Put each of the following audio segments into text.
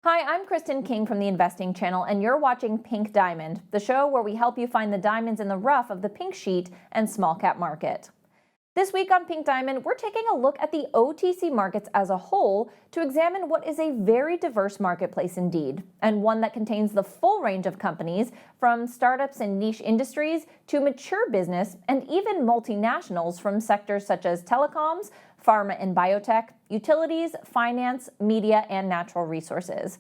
Hi, I'm Kristen King from the Investing Channel, and you're watching Pink Diamond, the show where we help you find the diamonds in the rough of the pink sheet and small cap market. This week on Pink Diamond, we're taking a look at the OTC markets as a whole to examine what is a very diverse marketplace indeed, and one that contains the full range of companies from startups and niche industries to mature business and even multinationals from sectors such as telecoms, pharma and biotech, utilities, finance, media, and natural resources.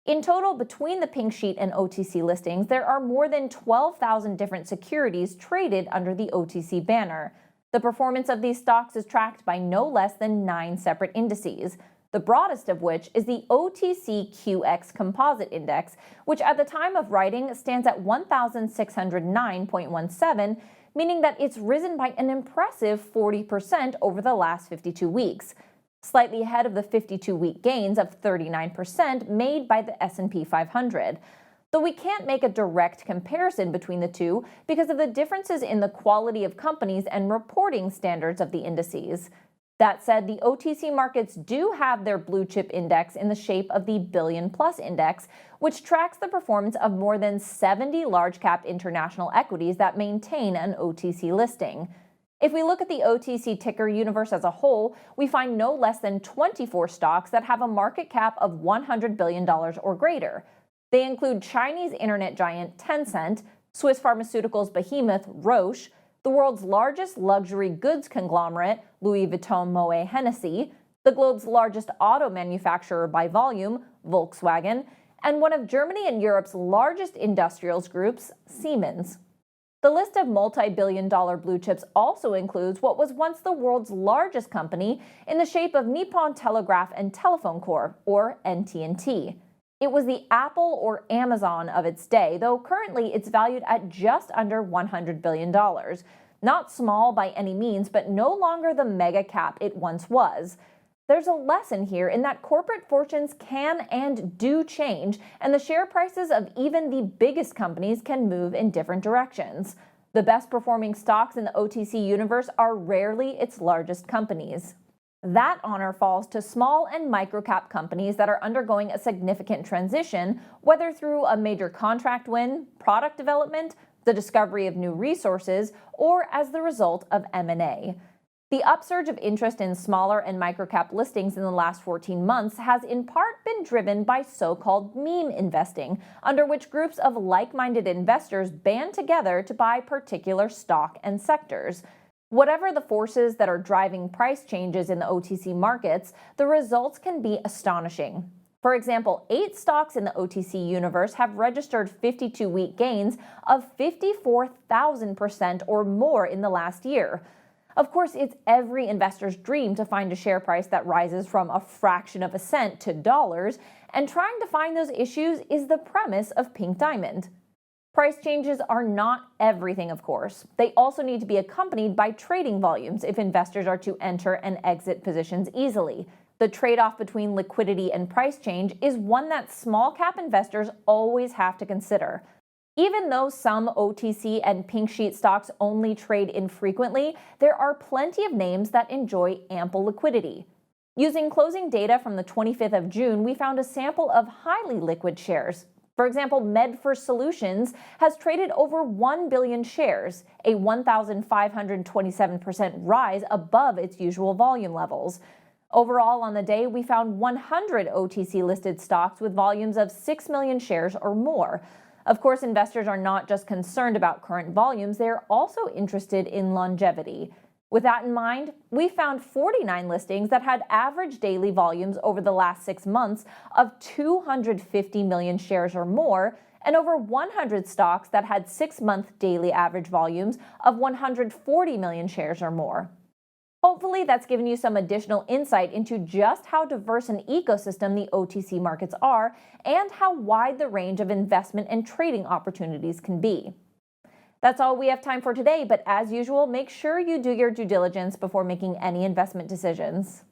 In total, between the pink sheet and OTC listings, there are more than 12,000 different securities traded under the OTC banner. The performance of these stocks is tracked by no less than 9 separate indices, the broadest of which is the OTCQX Composite Index, which at the time of writing stands at 1,609.17, meaning that it's risen by an impressive 40% over the last 52 weeks, slightly ahead of the 52-week gains of 39% made by the S&P 500. Though we can't make a direct comparison between the two because of the differences in the quality of companies and reporting standards of the indices. That said, the OTC markets do have their blue chip index in the shape of the Billion Plus Index, which tracks the performance of more than 70 large cap international equities that maintain an OTC listing. If we look at the OTC ticker universe as a whole, we find no less than 24 stocks that have a market cap of $100 billion or greater. They include Chinese internet giant Tencent, Swiss pharmaceuticals behemoth Roche, the world's largest luxury goods conglomerate, Louis Vuitton Moet Hennessy, the globe's largest auto manufacturer by volume, Volkswagen, and one of Germany and Europe's largest industrials groups, Siemens. The list of multi-billion-dollar blue chips also includes what was once the world's largest company in the shape of Nippon Telegraph and Telephone Corp., or NT&T. It was the Apple or Amazon of its day, though currently it's valued at just under $100 billion. Not small by any means, but no longer the mega cap it once was. There's a lesson here in that corporate fortunes can and do change, and the share prices of even the biggest companies can move in different directions. The best performing stocks in the OTC universe are rarely its largest companies. That honor falls to small and microcap companies that are undergoing a significant transition, whether through a major contract win, product development, the discovery of new resources, or as the result of M&A. The upsurge of interest in smaller and microcap listings in the last 14 months has in part been driven by so-called meme investing, under which groups of like-minded investors band together to buy particular stock and sectors. Whatever the forces that are driving price changes in the OTC markets, the results can be astonishing. For example, 8 stocks in the OTC universe have registered 52-week gains of 54,000% or more in the last year. Of course, it's every investor's dream to find a share price that rises from a fraction of a cent to dollars, and trying to find those issues is the premise of Pink Diamond. Price changes are not everything, of course. They also need to be accompanied by trading volumes if investors are to enter and exit positions easily. The trade-off between liquidity and price change is one that small-cap investors always have to consider. Even though some OTC and pink sheet stocks only trade infrequently, there are plenty of names that enjoy ample liquidity. Using closing data from the 25th of June, we found a sample of highly liquid shares. For example, MedFirst Solutions has traded over 1 billion shares, a 1,527% rise above its usual volume levels. Overall, on the day, we found 100 OTC-listed stocks with volumes of 6 million shares or more. Of course, investors are not just concerned about current volumes, they are also interested in longevity. With that in mind, we found 49 listings that had average daily volumes over the last 6 months of 250 million shares or more, and over 100 stocks that had 6-month daily average volumes of 140 million shares or more. Hopefully that's given you some additional insight into just how diverse an ecosystem the OTC markets are and how wide the range of investment and trading opportunities can be. That's all we have time for today, but as usual, make sure you do your due diligence before making any investment decisions.